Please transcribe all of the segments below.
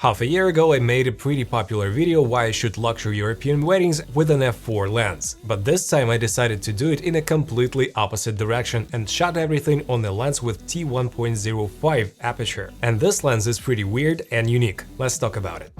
Half a year ago I made a pretty popular video why I shoot luxury European weddings with an f4 lens, but this time I decided to do it in a completely opposite direction and shot everything on a lens with t1.05 aperture. And this lens is pretty weird and unique. Let's talk about it.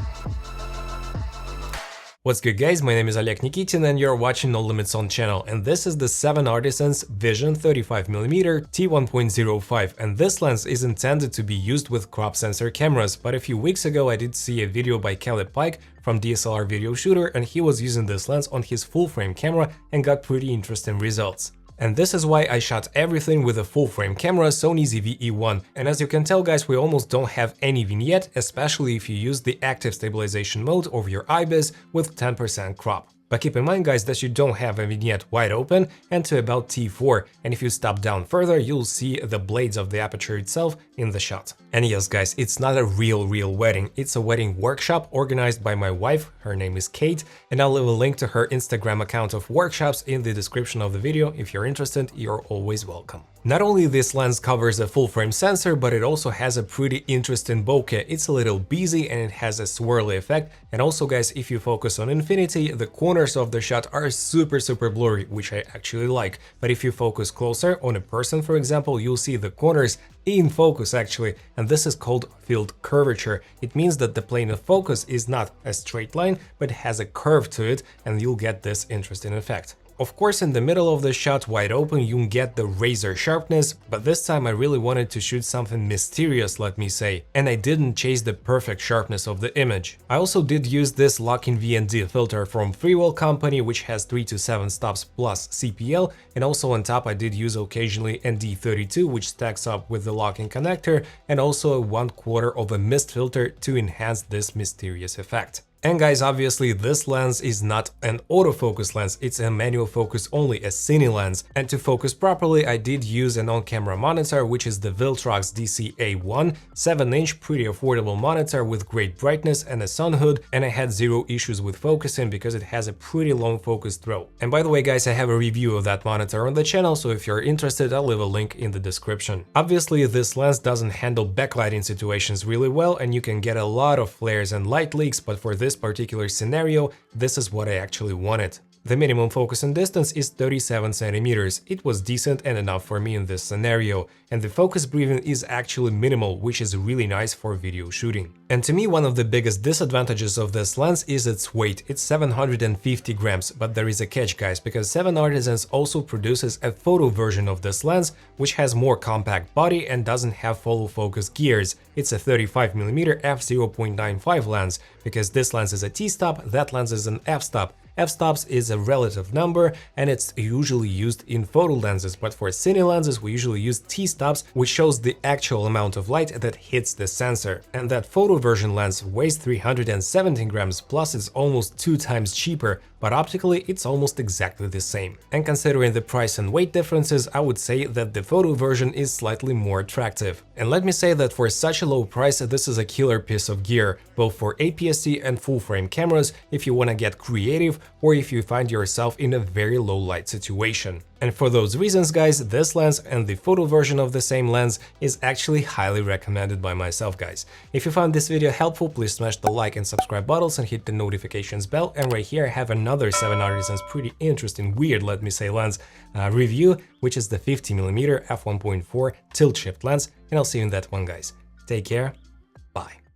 What's good guys, my name is Oleg Nikitin and you're watching No Limits On channel, and this is the 7 Artisans Vision 35mm t1.05, and this lens is intended to be used with crop sensor cameras, but a few weeks ago I did see a video by Caleb Pike from DSLR Video Shooter and he was using this lens on his full-frame camera and got pretty interesting results. And this is why I shot everything with a full-frame camera Sony ZV-e1. And as you can tell guys, we almost don't have any vignette, especially if you use the active stabilization mode of your IBIS with 10% crop. But keep in mind guys that you don't have a vignette wide open and to about t4, and if you stop down further you'll see the blades of the aperture itself in the shot. And yes guys, it's not a real wedding, it's a wedding workshop organized by my wife, her name is Kate, and I'll leave a link to her Instagram account of workshops in the description of the video. If you're interested, you're always welcome. Not only this lens covers a full-frame sensor, but it also has a pretty interesting bokeh. It's a little busy and it has a swirly effect, and also guys, if you focus on infinity, the corners of the shot are super blurry, which I actually like, but if you focus closer on a person for example, you'll see the corners in focus actually, and this is called field curvature. It means that the plane of focus is not a straight line, but has a curve to it, and you'll get this interesting effect. Of course, in the middle of the shot wide open, you can get the razor sharpness, but this time I really wanted to shoot something mysterious, let me say, and I didn't chase the perfect sharpness of the image. I also did use this locking VND filter from Freewell company, which has 3 to 7 stops plus CPL, and also on top I did use occasionally ND32, which stacks up with the locking connector, and also a 1/4 of a mist filter to enhance this mysterious effect. And guys, obviously this lens is not an autofocus lens, it's a manual focus only, a cine lens. And to focus properly, I did use an on-camera monitor, which is the Viltrox DC-A1, 7-inch, pretty affordable monitor with great brightness and a sun hood, and I had zero issues with focusing because it has a pretty long focus throw. And by the way guys, I have a review of that monitor on the channel, so if you're interested, I'll leave a link in the description. Obviously this lens doesn't handle backlighting situations really well, and you can get a lot of flares and light leaks, but for this particular scenario, this is what I actually wanted. The minimum focusing distance is 37 centimeters. It was decent and enough for me in this scenario, and the focus breathing is actually minimal, which is really nice for video shooting. And to me, one of the biggest disadvantages of this lens is its weight. It's 750 grams, but there is a catch guys, because 7 Artisans also produces a photo version of this lens, which has more compact body and doesn't have follow focus gears. It's a 35mm f0.95 lens, because this lens is a t-stop, that lens is an f-stop. F-stops is a relative number and it's usually used in photo lenses, but for cine lenses we usually use t-stops, which shows the actual amount of light that hits the sensor. And that photo version lens weighs 317 grams, plus it's almost 2 times cheaper, but optically it's almost exactly the same. And considering the price and weight differences, I would say that the photo version is slightly more attractive. And let me say that for such a low price, this is a killer piece of gear, both for APS-C and full-frame cameras if you want to get creative or if you find yourself in a very low light situation. And for those reasons guys, this lens and the photo version of the same lens is actually highly recommended by myself guys. If you found this video helpful, please smash the like and subscribe buttons and hit the notifications bell. And right here I have another 7 Artisans pretty interesting, weird, let me say, lens review, which is the 50mm f1.4 tilt shift lens, and I'll see you in that one guys. Take care, bye.